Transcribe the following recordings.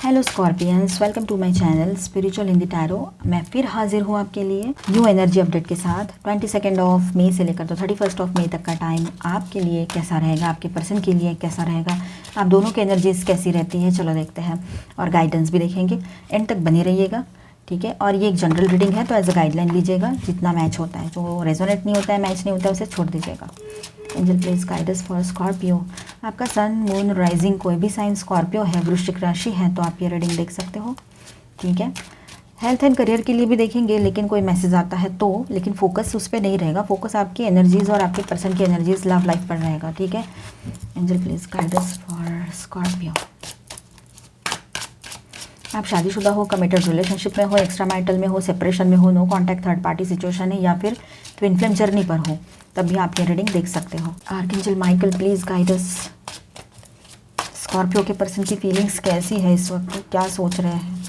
Hello scorpions, welcome to my channel spiritual Hindi tarot. मैं फिर हाजिर हूँ आपके लिए न्यू एनर्जी अपडेट के साथ। 22 ऑफ मई से लेकर तो 31 ऑफ मई तक का टाइम आपके लिए कैसा रहेगा, आपके पर्सन के लिए कैसा रहेगा, आप दोनों की एनर्जीज कैसी रहती है, चलो देखते हैं। और गाइडेंस भी देखेंगे, एंड तक बने रहिएगा, ठीक है। और ये एक जनरल रीडिंग है तो एज अ गाइडलाइन लीजिएगा, जितना मैच होता है। जो रेजोनेट नहीं होता है, मैच नहीं होता है, उसे छोड़ दीजिएगा। Angel please guide us for Scorpio. आपका सन, मून, राइजिंग कोई भी साइन स्कॉर्पियो है, वृश्चिक राशि है, तो आप ये रीडिंग देख सकते हो, ठीक है। हेल्थ एंड करियर के लिए भी देखेंगे, लेकिन कोई मैसेज आता है तो, लेकिन फोकस उस पर नहीं रहेगा। फोकस आपकी एनर्जीज और आपके पर्सन की एनर्जीज लव लाइफ पर रहेगा, ठीक है। Angel please guide us for Scorpio. आप शादीशुदा हो, कमिटेड रिलेशनशिप में हो, एक्स्ट्रा मैरिटल में हो, सेपरेशन में हो, no contact third party situation है, या फिर ट्विन फ्लेम जर्नी पर हो, तब भी आप ये रीडिंग देख सकते हो। Archangel Michael please guide us. Scorpio के पर्सन की फीलिंग्स कैसी है इस वक्त, क्या सोच रहे हैं।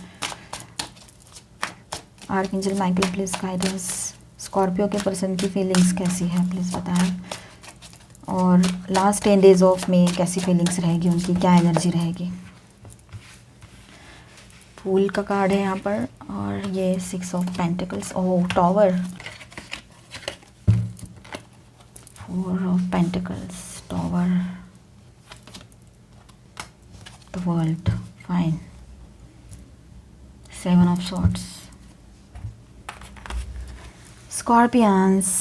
Archangel Michael please guide us. Scorpio के पर्सन की फीलिंग्स कैसी है, प्लीज़ बताएं। और लास्ट 10 डेज ऑफ में कैसी फीलिंग्स रहेगी उनकी, क्या एनर्जी रहेगी। फूल का कार्ड है यहाँ पर, और ये 6 of pentacles, oh tower, 4 of pentacles, tower, the world, fine, 7 of swords. Scorpions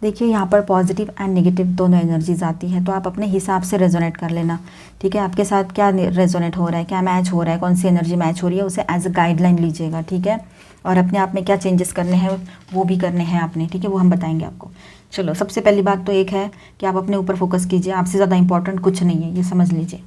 देखिए, यहाँ पर पॉजिटिव एंड नेगेटिव दोनों एनर्जीज आती हैं, तो आप अपने हिसाब से रेजोनेट कर लेना, ठीक है। आपके साथ क्या रेजोनेट हो रहा है, क्या मैच हो रहा है, कौन सी एनर्जी मैच हो रही है, उसे एज अ गाइडलाइन लीजिएगा, ठीक है। और अपने आप में क्या चेंजेस करने हैं वो भी करने हैं आपने, ठीक है, वो हम बताएंगे आपको। चलो, सबसे पहली बात तो एक है कि आप अपने ऊपर फोकस कीजिए, आपसे ज़्यादा इंपॉर्टेंट कुछ नहीं है, ये समझ लीजिए।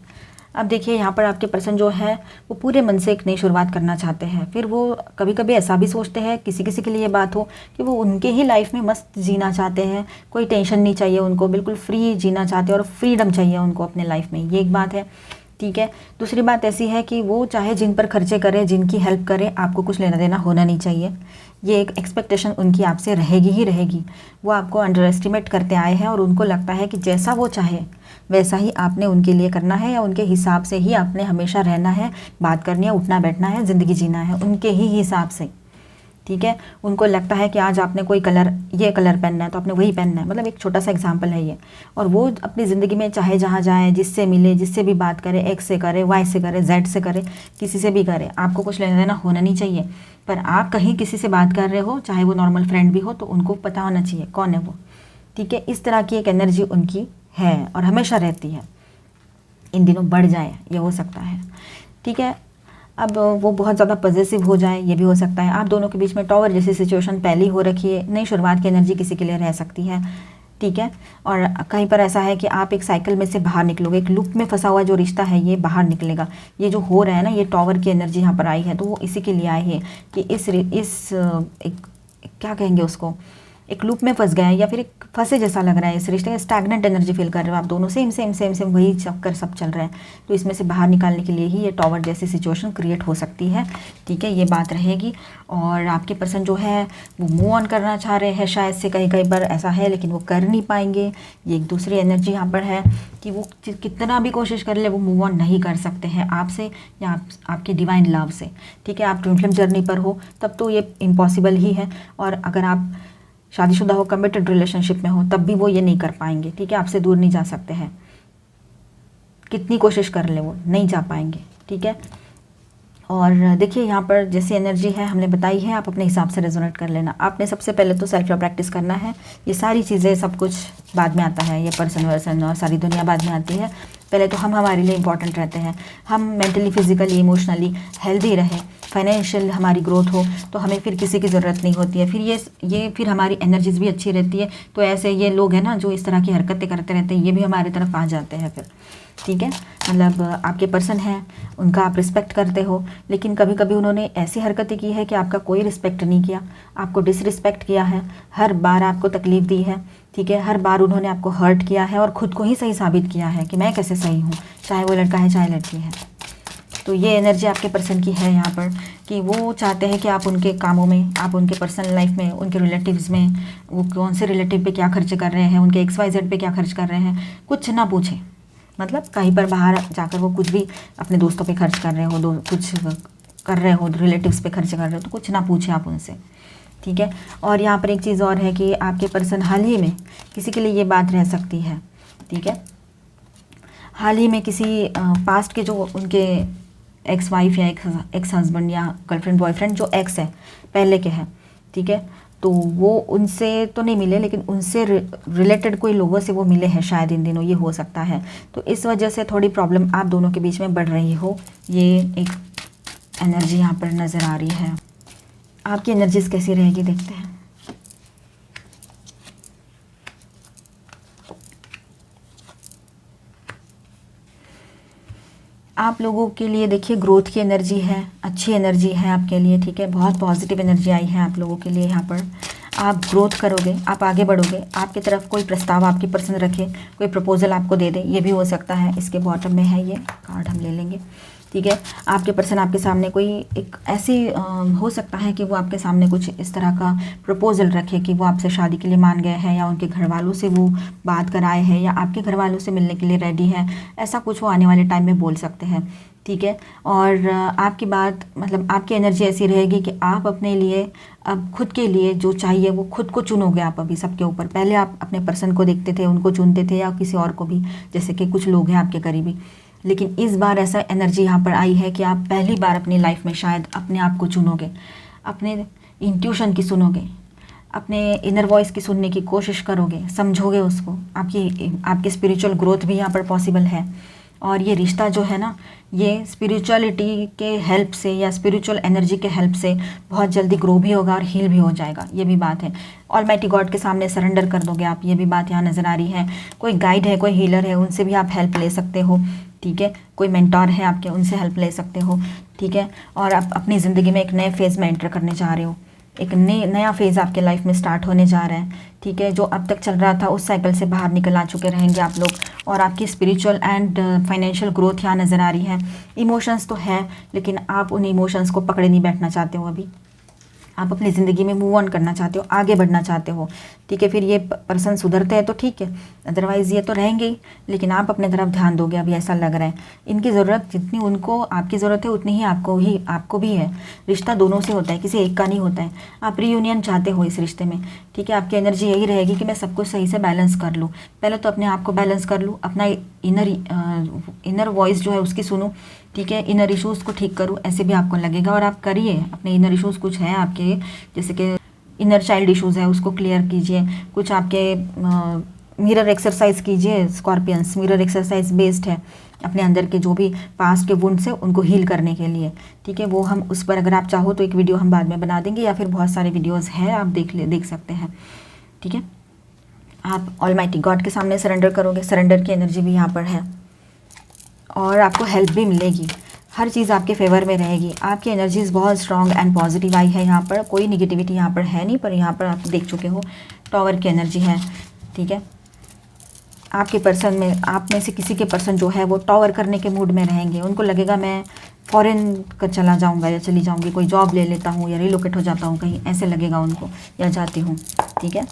अब देखिए, यहाँ पर आपके पर्सन जो है वो पूरे मन से एक नई शुरुआत करना चाहते हैं। फिर वो कभी कभी ऐसा भी सोचते हैं, किसी किसी के लिए ये बात हो कि वो उनके ही लाइफ में मस्त जीना चाहते हैं, कोई टेंशन नहीं चाहिए उनको, बिल्कुल फ्री जीना चाहते हैं और फ्रीडम चाहिए उनको अपने लाइफ में, ये एक बात है, ठीक है। दूसरी बात ऐसी है कि वो चाहे जिन पर खर्चे करे, जिनकी हेल्प करे, आपको कुछ लेना देना होना नहीं चाहिए। ये एक एक्सपेक्टेशन उनकी आपसे रहेगी ही रहेगी। वो आपको अंडर एस्टिमेट करते आए हैं और उनको लगता है कि जैसा वो चाहे वैसा ही आपने उनके लिए करना है, या उनके हिसाब से ही आपने हमेशा रहना है, बात करनी है, उठना बैठना है, ज़िंदगी जीना है उनके ही हिसाब से, ठीक है। उनको लगता है कि आज आपने कोई कलर, ये कलर पहनना है तो आपने वही पहनना है, मतलब एक छोटा सा एग्जांपल है ये। और वो अपनी ज़िंदगी में चाहे जहाँ जाए, जिससे मिले, जिससे भी बात करे, एक्स से करे, वाई से करे, जेड से करे, किसी से भी करे, आपको कुछ लेना देना होना नहीं चाहिए। पर आप कहीं किसी से बात कर रहे हो, चाहे वो नॉर्मल फ्रेंड भी हो, तो उनको पता होना चाहिए कौन है वो, ठीक है। इस तरह की एक एनर्जी उनकी है और हमेशा रहती है। इन दिनों बढ़ जाए ये हो सकता है, ठीक है। अब वो बहुत ज़्यादा पॉजिटिव हो जाए, ये भी हो सकता है। आप दोनों के बीच में टॉवर जैसी सिचुएशन पहले ही हो रखी है, नई शुरुआत की एनर्जी किसी के लिए रह सकती है, ठीक है। और कहीं पर ऐसा है कि आप एक साइकिल में से बाहर निकलोगे, एक लूप में फंसा हुआ जो रिश्ता है ये बाहर निकलेगा। ये जो हो रहा है ना, ये टॉवर की एनर्जी यहाँ पर आई है, तो वो इसी के लिए आई है कि क्या कहेंगे उसको, एक लूप में फंस गया है, या फिर एक फंसे जैसा लग रहा है इस रिश्ते, स्टैग्नेंट एनर्जी फील कर रहे हो आप दोनों, सेम सेम सेम सेम वही चक्कर सब चल रहा है। तो इसमें से बाहर निकालने के लिए ही ये टॉवर जैसी सिचुएशन क्रिएट हो सकती है, ठीक है, ये बात रहेगी। और आपके पर्सन जो है वो मूव ऑन करना चाह रहे हैं, शायद से कहीं कहीं पर ऐसा है, लेकिन वो कर नहीं पाएंगे। ये एक दूसरी एनर्जी यहाँ पर है कि वो कितना भी कोशिश कर ले, वो मूव ऑन नहीं कर सकते हैं आपसे या आपके डिवाइन लव से, ठीक है। आप ट्विन फ्लेम जर्नी पर हो तब तो ये इम्पॉसिबल ही है, और अगर आप शादीशुदा हो, कमिटेड रिलेशनशिप में हो, तब भी वो ये नहीं कर पाएंगे, ठीक है। आपसे दूर नहीं जा सकते हैं, कितनी कोशिश कर ले वो नहीं जा पाएंगे, ठीक है। और देखिए, यहाँ पर जैसी एनर्जी है हमने बताई है, आप अपने हिसाब से रेजोनेट कर लेना। आपने सबसे पहले तो सेल्फ लव प्रैक्टिस करना है। ये सारी चीज़ें सब कुछ बाद में आता है, ये पर्सन वर्सन और सारी दुनिया बाद में आती है। पहले तो हम हमारे लिए इम्पॉर्टेंट रहते हैं, हम मेंटली, फिजिकली, इमोशनली हेल्दी रहें, फाइनेंशियल हमारी ग्रोथ हो, तो हमें फिर किसी की ज़रूरत नहीं होती है। फिर ये फिर हमारी एनर्जीज भी अच्छी रहती है। तो ऐसे ये लोग हैं ना जो इस तरह की हरकतें करते रहते हैं, ये भी हमारी तरफ आ जाते हैं फिर, ठीक है। मतलब आपके पर्सन हैं, उनका आप रिस्पेक्ट करते हो, लेकिन कभी कभी उन्होंने ऐसी हरकतें की है कि आपका कोई रिस्पेक्ट नहीं किया, आपको डिसरिस्पेक्ट किया है, हर बार आपको तकलीफ़ दी है, ठीक है। हर बार उन्होंने आपको हर्ट किया है और ख़ुद को ही सही साबित किया है कि मैं कैसे सही हूँ, चाहे वो लड़का है चाहे लड़की है। तो ये एनर्जी आपके पर्सन की है यहाँ पर कि वो चाहते हैं कि आप उनके कामों में, आप उनके पर्सनल लाइफ में, उनके रिलेटिव्स में, वो कौन से रिलेटिव पे क्या खर्च कर रहे हैं, उनके XYZ पे क्या खर्च कर रहे हैं, कुछ ना पूछें, मतलब कहीं पर बाहर जाकर वो कुछ भी अपने दोस्तों पे खर्च कर रहे हो, कुछ कर रहे हो, रिलेटिव्स पे खर्च कर रहे हो, तो कुछ ना पूछे आप उनसे, ठीक है। और यहाँ पर एक चीज़ और है कि आपके पर्सन हाल ही में, किसी के लिए ये बात रह सकती है, ठीक है, हाल ही में किसी पास्ट के जो उनके एक्स वाइफ या एक्स हस्बैंड या गर्लफ्रेंड बॉयफ्रेंड जो एक्स है पहले के हैं, ठीक है, तो वो उनसे तो नहीं मिले लेकिन उनसे रिलेटेड कोई लोगों से वो मिले हैं शायद इन दिनों, ये हो सकता है। तो इस वजह से थोड़ी प्रॉब्लम आप दोनों के बीच में बढ़ रही हो, ये एक एनर्जी यहाँ पर नज़र आ रही है। आपकी एनर्जीज कैसी रहेगी देखते हैं। आप लोगों के लिए देखिए ग्रोथ की एनर्जी है, अच्छी एनर्जी है आपके लिए, ठीक है, बहुत पॉजिटिव एनर्जी आई है आप लोगों के लिए। यहाँ पर आप ग्रोथ करोगे, आप आगे बढ़ोगे, आपकी तरफ कोई प्रस्ताव आपकी पसंद रखे, कोई प्रपोजल आपको दे दे, ये भी हो सकता है। इसके बॉटम में है ये कार्ड, हम ले लेंगे, ठीक है। आपके पर्सन आपके सामने कोई एक ऐसी हो सकता है कि वो आपके सामने कुछ इस तरह का प्रपोजल रखे कि वो आपसे शादी के लिए मान गए हैं, या उनके घर वालों से वो बात कराए हैं, या आपके घर वालों से मिलने के लिए रेडी है, ऐसा कुछ वो आने वाले टाइम में बोल सकते हैं, ठीक है। और आपकी बात मतलब आपकी एनर्जी ऐसी रहेगी कि आप अपने लिए अब खुद के लिए जो चाहिए वो खुद को चुनोगे आप अभी सबके ऊपर। पहले आप अपने पर्सन को देखते थे, उनको चुनते थे, या किसी और को भी, जैसे कि कुछ लोग हैं आपके करीबी, लेकिन इस बार ऐसा एनर्जी यहाँ पर आई है कि आप पहली बार अपनी लाइफ में शायद अपने आप को चुनोगे, अपने इंट्यूशन की सुनोगे, अपने इनर वॉइस की सुनने की कोशिश करोगे, समझोगे उसको। आपकी स्पिरिचुअल ग्रोथ भी यहाँ पर पॉसिबल है। और ये रिश्ता जो है ना, ये स्पिरिचुअलिटी के हेल्प से या स्पिरिचुअल एनर्जी के हेल्प से बहुत जल्दी ग्रो भी होगा और हील भी हो जाएगा, ये भी बात है। ऑलमाइटी गॉड के सामने सरेंडर कर दोगे आप, ये भी बात यहाँ नज़र आ रही है। कोई गाइड है, कोई हीलर है, उनसे भी आप हेल्प ले सकते हो, ठीक है। कोई मेंटोर है आपके, उनसे हेल्प ले सकते हो, ठीक है। और आप अपनी ज़िंदगी में एक नए फेज़ में एंटर करने जा रहे हो, एक नया फेज़ आपके लाइफ में स्टार्ट होने जा रहा है, ठीक है। जो अब तक चल रहा था उस साइकिल से बाहर निकल आ चुके रहेंगे आप लोग। और आपकी स्पिरिचुअल एंड फाइनेंशियल ग्रोथ यहाँ नज़र आ रही है। इमोशंस तो है, लेकिन आप उन इमोशंस को पकड़े नहीं बैठना चाहते हो अभी। आप अपनी ज़िंदगी में मूव ऑन करना चाहते हो, आगे बढ़ना चाहते हो, ठीक है। फिर ये पर्सन सुधरते हैं तो ठीक है, अदरवाइज़ ये तो रहेंगे ही, लेकिन आप अपने तरफ ध्यान दोगे अभी, ऐसा लग रहा है। इनकी ज़रूरत जितनी उनको आपकी ज़रूरत है उतनी ही आपको भी है। रिश्ता दोनों से होता है, किसी एक का नहीं होता है। आप रीयूनियन चाहते हो इस रिश्ते में, ठीक है। आपकी एनर्जी यही रहेगी कि मैं सब कुछ सही से बैलेंस कर लूँ। पहले तो अपने आप को बैलेंस कर लूँ, अपना इनर वॉइस जो है उसकी सुनूँ, ठीक है। इनर इशूज़ को ठीक करूँ, ऐसे भी आपको लगेगा। और आप करिए, अपने इनर इशूज़ कुछ हैं आपके, जैसे कि इनर चाइल्ड इशूज़ है, उसको क्लियर कीजिए। कुछ आपके मिरर एक्सरसाइज कीजिए स्कॉर्पियंस, मिरर एक्सरसाइज बेस्ड है अपने अंदर के जो भी पास्ट के वुंड्स है उनको हील करने के लिए, ठीक है। वो हम उस पर अगर आप चाहो तो एक वीडियो हम बाद में बना देंगे, या फिर बहुत सारे वीडियोज़ हैं, आप देख सकते हैं, ठीक है। आप ऑलमाइटी गॉड के सामने सरेंडर करोगे, सरेंडर की एनर्जी भी यहाँ पर है। और आपको हेल्प भी मिलेगी, हर चीज़ आपके फेवर में रहेगी। आपकी एनर्जीज़ बहुत स्ट्रॉन्ग एंड पॉजिटिव आई है यहाँ पर, कोई निगेटिविटी यहाँ पर है नहीं। पर यहाँ पर आप देख चुके हो टॉवर की एनर्जी है, ठीक है। आपके पर्सन में, आप में से किसी के पर्सन जो है वो टॉवर करने के मूड में रहेंगे। उनको लगेगा मैं फॉरेन का चला जाऊँगा या चली जाऊँगी, कोई जॉब ले लेता हूँ या रिलोकेट हो जाता हूँ कहीं, ऐसे लगेगा उनको, या जाती हूँ, ठीक है।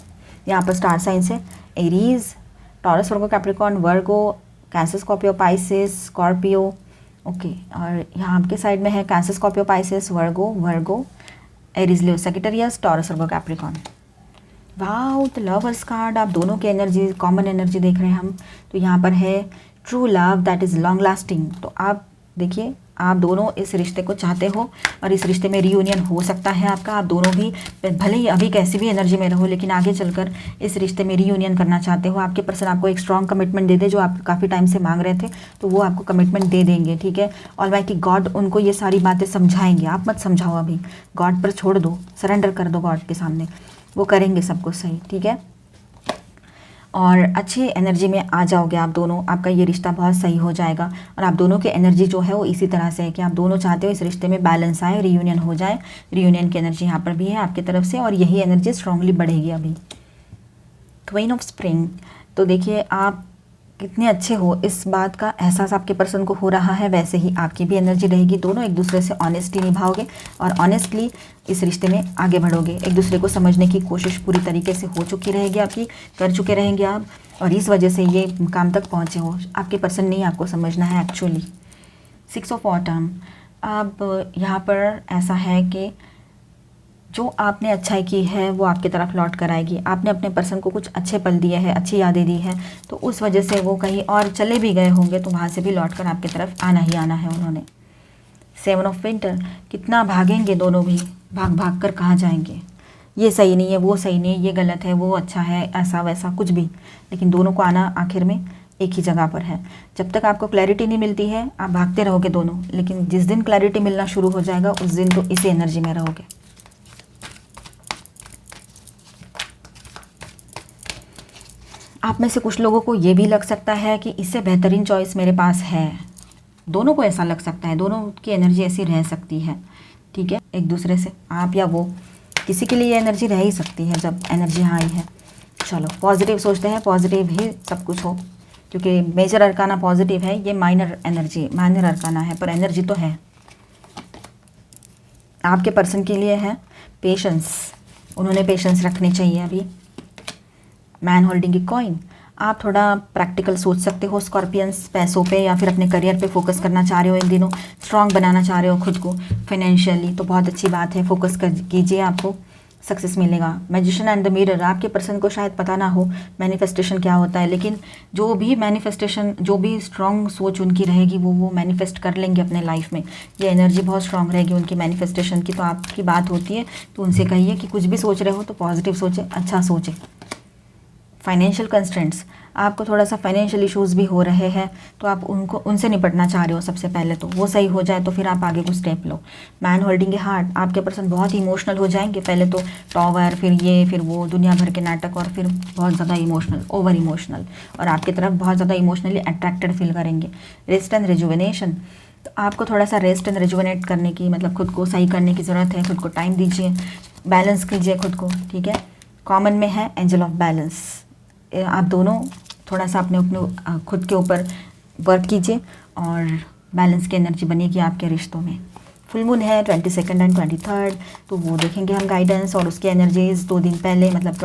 यहाँ पर स्टार साइंस है Aries, Taurus, Virgo, Capricorn, Virgo, Cancer, Scorpio, Pisces, Scorpio, okay. और यहाँ आपके साइड में है Cancer, Scorpio, Pisces, Virgo, Aries, Leo, Sagittarius, Taurus, Virgo, Capricorn. Wow, the lovers card, आप दोनों की एनर्जी, कॉमन एनर्जी देख रहे हैं हम। तो यहाँ पर है true love that is long lasting. तो आप देखिए, आप दोनों इस रिश्ते को चाहते हो और इस रिश्ते में रीयूनियन हो सकता है आपका। आप दोनों भी भले ही अभी कैसी भी एनर्जी में रहो, लेकिन आगे चलकर इस रिश्ते में रीयूनियन करना चाहते हो। आपके पर्सन आपको एक स्ट्रॉन्ग कमिटमेंट दे दे, जो आप काफ़ी टाइम से मांग रहे थे, तो वो आपको कमिटमेंट दे देंगे, ठीक है। ऑलमाइटी गॉड उनको ये सारी बातें समझाएंगे, आप मत समझाओ अभी, गॉड पर छोड़ दो, सरेंडर कर दो गॉड के सामने, वो करेंगे सब कुछ सही, ठीक है। और अच्छी एनर्जी में आ जाओगे आप दोनों, आपका ये रिश्ता बहुत सही हो जाएगा। और आप दोनों की एनर्जी जो है वो इसी तरह से है कि आप दोनों चाहते हो इस रिश्ते में बैलेंस आए, रीयूनियन हो जाए। रीयूनियन की एनर्जी यहाँ पर भी है आपकी तरफ से, और यही एनर्जी स्ट्रांगली बढ़ेगी अभी। क्वीन ऑफ स्प्रिंग, तो देखिए आप कितने अच्छे हो, इस बात का एहसास आपके पर्सन को हो रहा है। वैसे ही आपकी भी एनर्जी रहेगी, दोनों एक दूसरे से ऑनेस्टली निभाओगे और ऑनेस्टली इस रिश्ते में आगे बढ़ोगे। एक दूसरे को समझने की कोशिश पूरी तरीके से हो चुकी रहेगी आपकी, कर चुके रहेंगे आप। और इस वजह से ये मुकाम तक पहुँचे हो। आपके पर्सन नहीं आपको समझना है एक्चुअली। 6 ऑफ ऑटम, अब यहाँ पर ऐसा है कि जो आपने अच्छाई की है वो आपकी तरफ लौट कर आएगी। आपने अपने पर्सन को कुछ अच्छे पल दिए हैं, अच्छी यादें दी हैं, तो उस वजह से वो कहीं और चले भी गए होंगे तो वहाँ से भी लौट कर आपकी तरफ आना ही आना है उन्होंने। 7 ऑफ विंटर, कितना भागेंगे दोनों भी, भाग भाग कर कहाँ जाएंगे। ये सही नहीं है, वो सही नहीं है, ये गलत है, वो अच्छा है, ऐसा वैसा कुछ भी, लेकिन दोनों को आना आखिर में एक ही जगह पर है। जब तक आपको क्लैरिटी नहीं मिलती है आप भागते रहोगे दोनों, लेकिन जिस दिन क्लैरिटी मिलना शुरू हो जाएगा उस दिन तो इसी एनर्जी में रहोगे। आप में से कुछ लोगों को ये भी लग सकता है कि इससे बेहतरीन चॉइस मेरे पास है। दोनों को ऐसा लग सकता है, दोनों की एनर्जी ऐसी रह सकती है, ठीक है, एक दूसरे से, आप या वो, किसी के लिए ये एनर्जी रह ही सकती है जब एनर्जी हाई है। चलो पॉजिटिव सोचते हैं, पॉजिटिव ही सब कुछ हो, क्योंकि मेजर अरकाना पॉजिटिव है, ये माइनर एनर्जी, माइनर अरकाना है, पर एनर्जी तो है। आपके पर्सन के लिए है पेशेंस, उन्होंने पेशेंस रखनी चाहिए अभी। मैन होल्डिंग ए कॉइन, आप थोड़ा प्रैक्टिकल सोच सकते हो स्कॉर्पियंस, पैसों पे या फिर अपने करियर पे फोकस करना चाह रहे हो, इन दिनों स्ट्रॉन्ग बनाना चाह रहे हो खुद को फाइनेंशियली, तो बहुत अच्छी बात है, फोकस कर कीजिए, आपको सक्सेस मिलेगा। मैजिशियन एंड द मिरर, आपके पर्सन को शायद पता ना हो मैनिफेस्टेशन क्या होता है, लेकिन जो भी मैनिफेस्टेशन, जो भी स्ट्रॉन्ग सोच उनकी रहेगी वो मैनिफेस्ट कर लेंगे अपने लाइफ में। ये एनर्जी बहुत स्ट्रॉन्ग रहेगी उनकी मैनिफेस्टेशन की। तो आपकी बात होती है तो उनसे कहिए कि कुछ भी सोच रहे हो तो पॉजिटिव सोचें, अच्छा सोचें। फाइनेंशियल कंस्ट्रेंट्स, आपको थोड़ा सा फाइनेंशियल इश्यूज़ भी हो रहे हैं तो आप उनसे निपटना चाह रहे हो सबसे पहले, तो वो सही हो जाए तो फिर आप आगे कुछ स्टेप लो। मैन होल्डिंग ए हार्ट, आपके पर्सन बहुत इमोशनल हो जाएंगे, पहले तो टॉवर, फिर ये, फिर वो, दुनिया भर के नाटक, और फिर बहुत ज़्यादा इमोशनल, ओवर इमोशनल, और आपकी तरफ बहुत ज़्यादा इमोशनली अट्रैक्टेड फील करेंगे। रेस्ट एंड रिजुविनेशन, तो आपको थोड़ा सा रेस्ट एंड रिजुविनेट करने की, मतलब खुद को सही करने की ज़रूरत है, खुद को टाइम दीजिए, बैलेंस कीजिए खुद को, ठीक है। कॉमन में है एंजल ऑफ बैलेंस, आप दोनों थोड़ा सा अपने खुद के ऊपर वर्क कीजिए और बैलेंस की एनर्जी बनेगी आपके रिश्तों में। फुल मून है 22 एंड 23, तो वो देखेंगे हम गाइडेंस, और उसकी एनर्जीज 2 दिन पहले, मतलब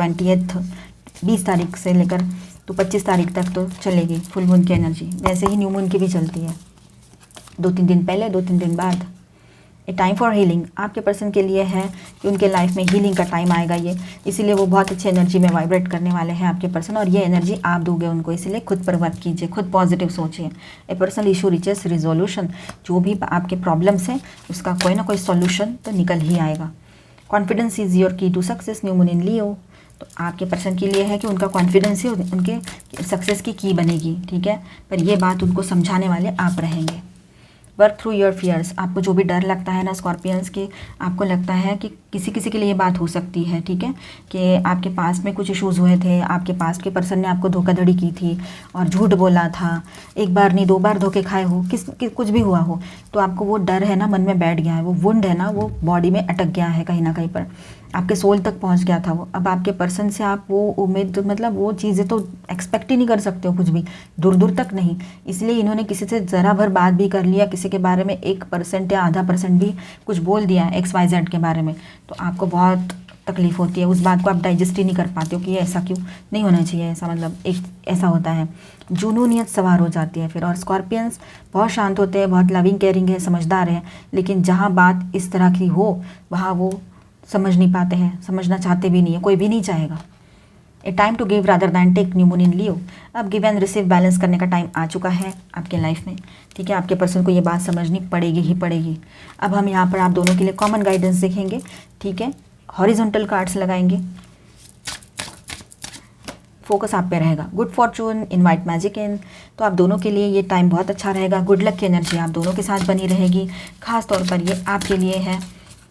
20 तारीख से लेकर तो 25 तारीख तक तो चलेगी फुल मून की एनर्जी। वैसे ही न्यू मून की भी चलती है, 2-3 दिन पहले, 2-3 दिन बाद। ए टाइम फॉर हीलिंग, आपके पर्सन के लिए है कि उनके लाइफ में हीलिंग का टाइम आएगा ये, इसीलिए वो बहुत अच्छी एनर्जी में वाइब्रेट करने वाले हैं आपके पर्सन, और ये एनर्जी आप दोगे उनको, इसीलिए खुद पर वर्क कीजिए, खुद पॉजिटिव सोचिए। A personal issue reaches resolution, जो भी आपके प्रॉब्लम्स हैं उसका कोई ना कोई सॉल्यूशन तो निकल ही आएगा। Confidence is your key to success, new moon in Leo, तो आपके पर्सन के लिए है कि उनका कॉन्फिडेंस ही उनके सक्सेस की बनेगी, ठीक है, पर ये बात उनको समझाने वाले आप रहेंगे। वर्क थ्रू योर फियर्स, आपको जो भी डर लगता है ना स्कॉर्पियंस की, आपको लगता है कि किसी किसी के लिए ये बात हो सकती है, ठीक है, कि आपके पास में कुछ इश्यूज़ हुए थे, आपके पास के पर्सन ने आपको धोखाधड़ी की थी और झूठ बोला था, एक बार नहीं 2 बार धोखे खाए हो, कुछ भी हुआ हो, तो आपको वो डर है ना मन में बैठ गया है, वो वुंड है ना वो बॉडी में अटक गया है कहीं ना कहीं पर, आपके सोल तक पहुंच गया था वो। अब आपके पर्सन से आप वो उम्मीद, मतलब वो चीज़ें तो एक्सपेक्ट ही नहीं कर सकते हो कुछ भी, दूर दूर तक नहीं, इसलिए इन्होंने किसी से ज़रा भर बात भी कर लिया, किसी के बारे में 1% या आधा % भी कुछ बोल दिया XYZ के बारे में, तो आपको बहुत तकलीफ़ होती है, उस बात को आप डाइजेस्ट ही नहीं कर पाते हो कि ये ऐसा क्यों, नहीं होना चाहिए ऐसा, मतलब एक ऐसा होता है, जुनूनियत सवार हो जाती है फिर। और स्कॉर्पियंस बहुत शांत होते हैं, बहुत लविंग केयरिंग है, समझदार है, लेकिन जहाँ बात इस तरह की हो वहाँ वो समझ नहीं पाते हैं, समझना चाहते भी नहीं है, कोई भी नहीं चाहेगा। A time to give rather than take, new moon in Leo, अब गिव एंड रिसीव बैलेंस करने का टाइम आ चुका है आपके लाइफ में, ठीक है, आपके पर्सन को ये बात समझनी पड़ेगी ही पड़ेगी। अब हम यहाँ पर आप दोनों के लिए कॉमन गाइडेंस देखेंगे, ठीक है, हॉरिजॉन्टल कार्ड्स लगाएंगे, फोकस आप पे रहेगा। गुड फॉर्चून, इनवाइट मैजिक इन, तो आप दोनों के लिए ये टाइम बहुत अच्छा रहेगा, गुड लक की एनर्जी आप दोनों के साथ बनी रहेगी, खास तौर पर ये आपके लिए है,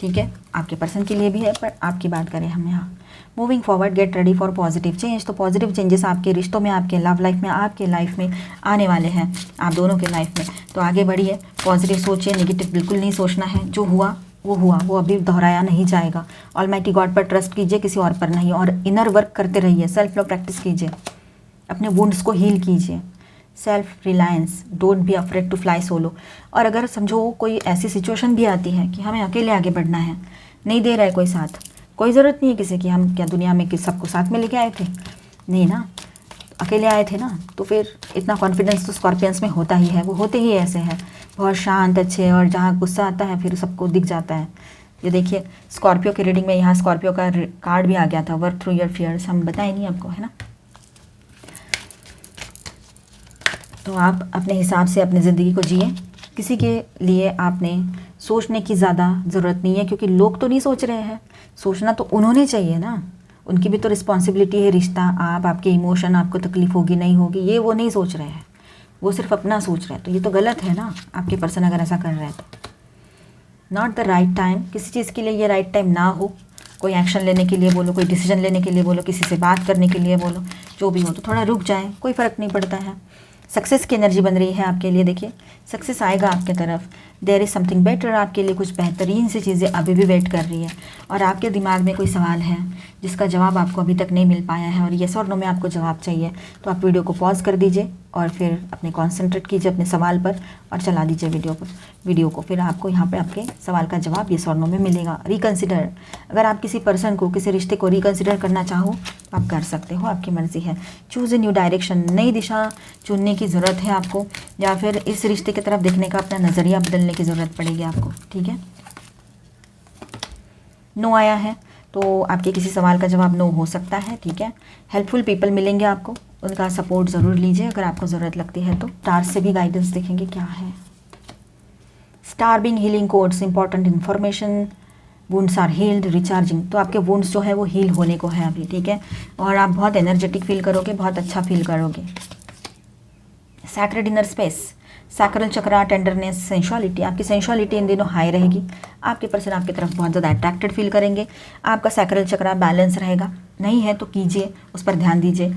ठीक है, आपके पर्सन के लिए भी है, पर आपकी बात करें हम यहाँ। Moving forward, get ready for positive change, तो पॉजिटिव चेंजेस आपके रिश्तों में, आपके लव लाइफ में, आपके लाइफ में आने वाले हैं, आप दोनों के लाइफ में, तो आगे बढ़िए, पॉजिटिव सोचिए, नेगेटिव बिल्कुल नहीं सोचना है, जो हुआ, वो अभी दोहराया नहीं जाएगा। ऑलमाइटी गॉड पर ट्रस्ट कीजिए, किसी और पर नहीं, और इनर वर्क करते रहिए, सेल्फ लव प्रैक्टिस कीजिए, अपने वुंड्स को हील कीजिए। Self reliance, don't be afraid to fly solo, और अगर समझो कोई ऐसी सिचुएशन भी आती है कि हमें अकेले आगे बढ़ना है, नहीं दे रहा है कोई साथ, कोई ज़रूरत नहीं है किसी की, हम क्या दुनिया में सबको साथ में लेके आए थे, नहीं ना, अकेले आए थे ना, तो फिर इतना कॉन्फिडेंस तो स्कॉर्पियंस में होता ही है, वो होते ही ऐसे हैं, बहुत शांत अच्छे, और जहाँ गुस्सा आता है फिर सबको दिख जाता है। ये देखिए स्कॉर्पियो की रीडिंग में यहाँ स्कॉर्पियो का कार्ड भी आ गया था, वर्क थ्रू योर फियर्स, हम बताए नहीं आपको, है ना। तो आप अपने हिसाब से अपनी ज़िंदगी को जिए, किसी के लिए आपने सोचने की ज़्यादा ज़रूरत नहीं है, क्योंकि लोग तो नहीं सोच रहे हैं, सोचना तो उन्होंने चाहिए ना, उनकी भी तो रिस्पॉन्सिबिलिटी है। रिश्ता, आप, आपके इमोशन, आपको तकलीफ़ होगी नहीं होगी, ये वो नहीं सोच रहे हैं, वो सिर्फ अपना सोच रहे हैं। तो ये तो गलत है ना, आपके पर्सन अगर ऐसा कर रहे हैं तो। नॉट द राइट टाइम, किसी चीज़ के लिए ये राइट टाइम ना हो, कोई एक्शन लेने के लिए बोलो, कोई डिसीजन लेने के लिए बोलो, किसी से बात करने के लिए बोलो, जो भी हो, तो थोड़ा रुक जाए, कोई फ़र्क नहीं पड़ता है। सक्सेस की एनर्जी बन रही है आपके लिए, देखिए सक्सेस आएगा आपके तरफ, देयर इज़ समथिंग बेटर, आपके लिए कुछ बेहतरीन सी चीज़ें अभी भी वेट कर रही है। और आपके दिमाग में कोई सवाल है जिसका जवाब आपको अभी तक नहीं मिल पाया है, और येस और नो में आपको जवाब चाहिए, तो आप वीडियो को पॉज कर दीजिए और फिर अपने कॉन्सेंट्रेट कीजिए अपने सवाल पर और चला दीजिए वीडियो को। फिर आपको यहाँ पे आपके सवाल का जवाब येस और नो में मिलेगा। रिकंसिडर, अगर आप किसी पर्सन को, किसी रिश्ते को रिकंसिडर करना चाहो तो आप कर सकते हो, आपकी मर्ज़ी है। चूज़ ए न्यू डायरेक्शन, नई दिशा चुनने की ज़रूरत है आपको, या फिर इस रिश्ते की तरफ देखने का अपना नज़रिया बदलने की ज़रूरत पड़ेगी आपको, ठीक है। नो आया है तो आपके किसी सवाल का जवाब नो हो सकता है, ठीक है। हेल्पफुल पीपल मिलेंगे आपको, उनका सपोर्ट ज़रूर लीजिए अगर आपको ज़रूरत लगती है तो। स्टार से भी गाइडेंस देखेंगे क्या है। Star being healing codes, important information, wounds are healed, recharging, तो आपके वुंड्स जो है वो हील होने को है अभी, ठीक है, और आप बहुत एनर्जेटिक फील करोगे, बहुत अच्छा फील करोगे। सैक्रेड इनर स्पेस, सैक्रल चक्रा, टेंडरनेस, सेंशुअलिटी, आपकी सेंशुअलिटी इन दिनों हाई रहेगी, आपके पर्सन आपकी तरफ बहुत ज़्यादा अट्रैक्टेड फील करेंगे, आपका सैक्रल चक्रा बैलेंस रहेगा, नहीं है तो कीजिए, उस पर ध्यान दीजिए।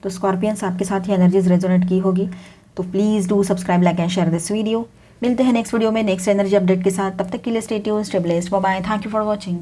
तो स्कॉर्पियंस आपके साथ ही एनर्जीज रेजोनेट की होगी, तो please do subscribe, like and share this video. मिलते हैं नेक्स्ट वीडियो में नेक्स्ट एनर्जी अपडेट के साथ, तब तक के लिए stay tuned, stay blessed, bye bye, thank you for watching.